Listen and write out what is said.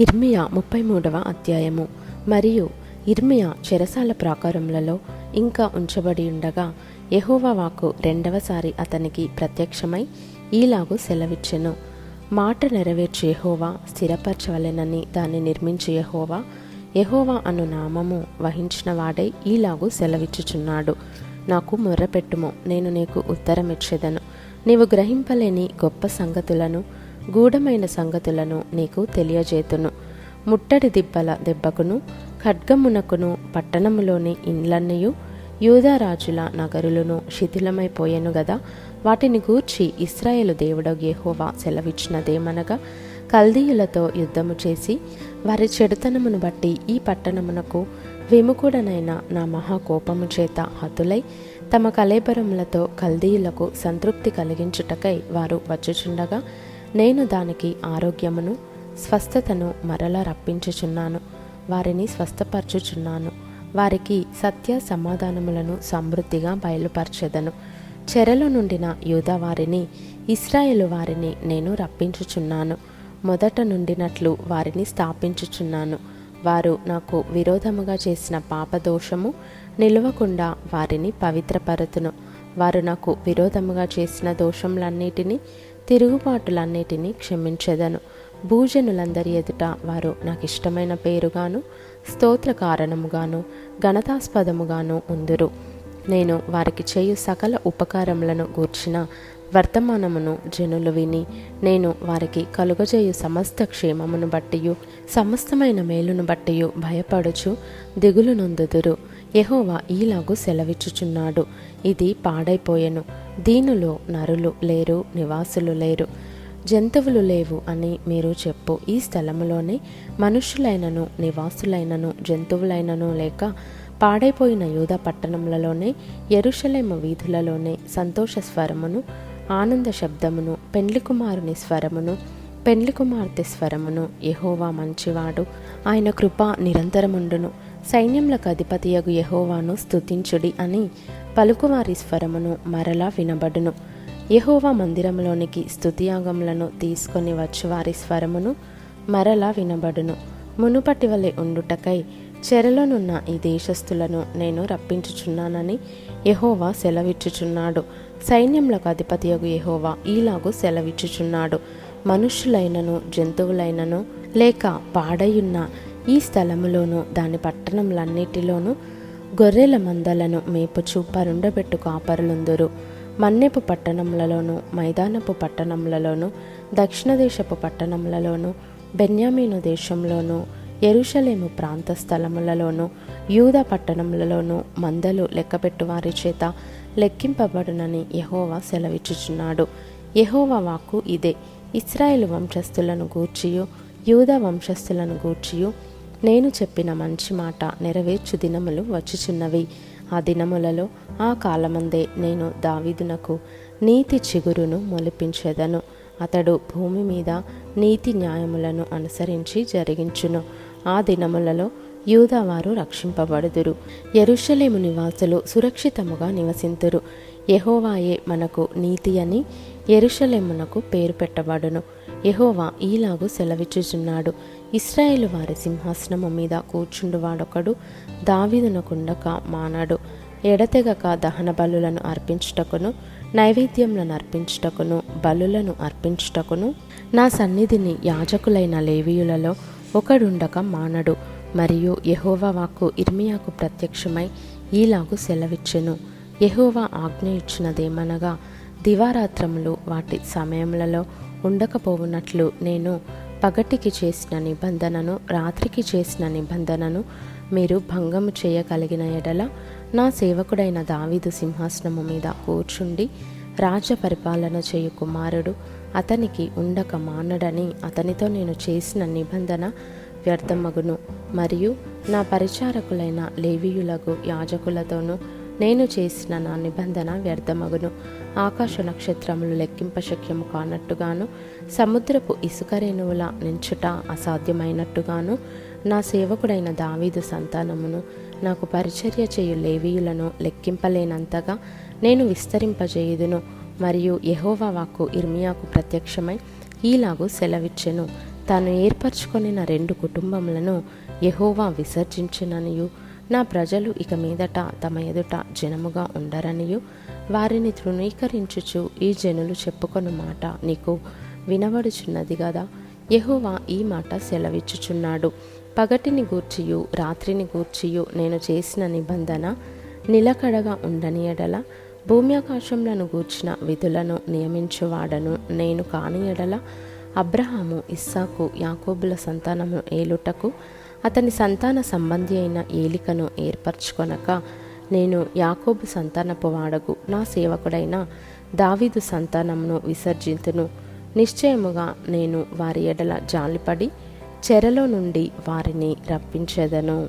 ఇర్మియా 33వ అధ్యాయము. మరియు ఇర్మియా చెరసాల ప్రాకారములలో ఇంకా ఉంచబడి ఉండగా యెహోవా వాక్కు రెండవసారి అతనికి ప్రత్యక్షమై ఈలాగు సెలవిచ్చెను. మాట నెరవేర్చి యెహోవా స్థిరపరచవలెనని దాన్ని నిర్మించి యెహోవా అను నామము వహించిన వాడై ఈలాగు సెలవిచ్చుచున్నాడు. నాకు మొర్రపెట్టుము, నేను నీకు ఉత్తరమిచ్చెదను. నీవు గ్రహింపలేని గొప్ప సంగతులను, గూఢమైన సంగతులను నీకు తెలియజేతును. ముట్టడి దిబ్బల దెబ్బకును, ఖడ్గమునకును పట్టణములోని ఇండ్లన్నయు యూదారాజుల నగరులను శిథిలమైపోయెను గదా. వాటిని గూర్చి ఇశ్రాయేలు దేవుడగు యెహోవా సెలవిచ్చినదేమనగా, కల్దీయులతో యుద్ధము చేసి వారి చెడుతనమును బట్టి ఈ పట్టణమునకు విముఖుడనైన నా మహాకోపము చేత హతులై తమ కళేబరములతో కల్దీయులకు సంతృప్తి కలిగించుటకై వారు వచ్చుచుండగా, నేను దానికి ఆరోగ్యమును స్వస్థతను మరలా రప్పించుచున్నాను. వారిని స్వస్థపరచుచున్నాను. వారికి సత్య సమాధానములను సమృద్ధిగా బయలుపరచెదను. చెరలో నుండిన యూదా వారిని, ఇశ్రాయేలు వారిని నేను రప్పించుచున్నాను. మొదట నుండినట్లు వారిని స్థాపించుచున్నాను. వారు నాకు విరోధముగా చేసిన పాపదోషము నిలువకుండా వారిని పవిత్రపరతును. వారు నాకు విరోధముగా చేసిన దోషములన్నిటినీ, తిరుగుబాటులన్నిటినీ క్షమించెదను. భూజనులందరి ఎదుట వారు నాకు ఇష్టమైన పేరుగాను, స్తోత్ర కారణముగాను, ఘనతాస్పదముగాను ఉందురు. నేను వారికి చేయు సకల ఉపకారములను గూర్చిన వర్తమానమును జనులు విని, నేను వారికి కలుగజేయు సమస్త క్షేమమును బట్టియు సమస్తమైన మేలును బట్టియు భయపడుచు దిగులు నొందుదురు. యెహోవా ఈలాగు సెలవిచ్చుచున్నాడు. ఇది పాడైపోయెను. దీనిలో నరులు లేరు, నివాసులు లేరు, జంతువులు లేవు అని మీరు చెప్పు. ఈ స్థలములోనే మనుష్యులైనను, నివాసులైనను, జంతువులైనను లేక పాడైపోయిన యూదా పట్టణములలోనే, యెరూషలేము వీధులలోనే సంతోష స్వరమును, ఆనంద శబ్దమును, పెండ్లి కుమారుని స్వరమును, పెండ్లి కుమార్తె స్వరమును, యెహోవా మంచివాడు, ఆయన కృప నిరంతరముండును, సైన్యములకు అధిపతియగు యెహోవాను స్తుతించుడి అని పలుకువారి స్వరమును మరలా వినబడును. యెహోవా మందిరములోనికి స్తుతియాగములను తీసుకొని వచ్చువారి స్వరమును మరలా వినబడును. మునుపటి వలె ఉండుటకై చెరలోనున్న ఈ దేశస్థులను నేను రప్పించుచున్నానని యెహోవా సెలవిచ్చుచున్నాడు. సైన్యములకు అధిపతియగు యెహోవా ఈలాగు సెలవిచ్చుచున్నాడు. మనుష్యులైనను, జంతువులైనను లేక పాడయున్న ఈ స్థలములోను దాని పట్టణములన్నిటిలోనూ గొర్రెల మందలను మేపుచు పరుండబెట్టు కాపరులుందురు. మన్నెపు పట్టణములలోను, మైదానపు పట్టణములలోను, దక్షిణ దేశపు పట్టణములలోను, బెన్యామీను దేశంలోను, యెరూషలేము ప్రాంత స్థలములలోను, యూదా పట్టణములలోను మందలు లెక్కపెట్టు వారి చేత లెక్కింపబడునని యెహోవా సెలవిచ్చుచున్నాడు. యెహోవా వాక్కు ఇదే. ఇశ్రాయేలు వంశస్థులను గూర్చియు, యూదా వంశస్థులను గూర్చియు నేను చెప్పిన మంచి మాట నెరవేర్చు దినములు వచ్చుచున్నవి. ఆ దినములలో, ఆ కాలమందే నేను దావీదునకు నీతి చిగురును మొలిపించెదను. అతడు భూమి మీద నీతి న్యాయములను అనుసరించి జరిగించును. ఆ దినములలో యూదావారు రక్షింపబడుదురు. యెరూషలేము నివాసులు సురక్షితముగా నివసింతురు. యెహోవాయే మనకు నీతి అని యెరూషలేమునకు పేరు పెట్టబడును. యెహోవా ఈలాగు సెలవిచ్చుచున్నాడు. ఇశ్రాయేలు వారి సింహాసనము మీద కూర్చుండువాడొకడు దావీదునకుండక మానడు. ఎడతెగక దహన బలులను అర్పించుటకును, నైవేద్యములను అర్పించుటకును, బలులను అర్పించుటకును నా సన్నిధిని యాజకులైన లేవీయులలో ఒకడుండక మానడు. మరియు యెహోవా వాక్కు ఇర్మియాకు ప్రత్యక్షమై ఈలాగు సెలవిచ్చెను. యెహోవా ఆజ్ఞ ఇచ్చినదేమనగా, దివారాత్రములు వాటి సమయములలో ఉండకపోవునట్లు నేను పగటికి చేసిన నిబంధనను, రాత్రికి చేసిన నిబంధనను మీరు భంగము చేయగలిగిన ఎడల, నా సేవకుడైన దావీదు సింహాసనము మీద కూర్చుండి రాజ్య పరిపాలన చేయు కుమారుడు అతనికి ఉండక మానడని అతనితో నేను చేసిన నిబంధన వ్యర్థమగును. మరియు నా పరిచారకులైన లేవీయులకు యాజకులతోనూ నేను చేసిన నా నిబంధన వ్యర్థమగును. ఆకాశ నక్షత్రములు లెక్కింపశక్యము కానట్టుగాను, సముద్రపు ఇసుక రేణువుల నించుట అసాధ్యమైనట్టుగాను నా సేవకుడైన దావీదు సంతానమును, నాకు పరిచర్య చేయు లేవీయులను లెక్కింపలేనంతగా నేను విస్తరింపజేయుదును. మరియు యెహోవా వాక్కు ఇర్మియాకు ప్రత్యక్షమై ఈలాగు సెలవిచ్చెను. తాను ఏర్పరచుకొనిన 2 కుటుంబములను యెహోవా విసర్జించుననియు, నా ప్రజలు ఇక మీదట తమ ఎదుట జనముగా ఉండరనియు, వారిని తృణీకరించుచు ఈ జనులు చెప్పుకొను మాట నీకు వినబడుచున్నది గదా. యెహోవా ఈ మాట సెలవిచ్చుచున్నాడు. పగటిని గూర్చియు రాత్రిని గూర్చియు నేను చేసిన నిబంధన నిలకడగా ఉండని ఎడల, భూమి ఆకాశములను గూర్చిన విధులను నియమించువాడను నేను కాని ఎడల, అబ్రహాము, ఇస్సాకు, యాకోబుల సంతానము ఏలుటకు అతని సంతాన సంబంధి అయిన ఏలికను ఏర్పరచుకొనక, నేను యాకోబు సంతానపు వాడగు నా సేవకుడైన దావీదు సంతానమును విసర్జింతును. నిశ్చయముగా నేను వారి ఎడల జాలిపడి చెరలో నుండి వారిని రప్పించెదను.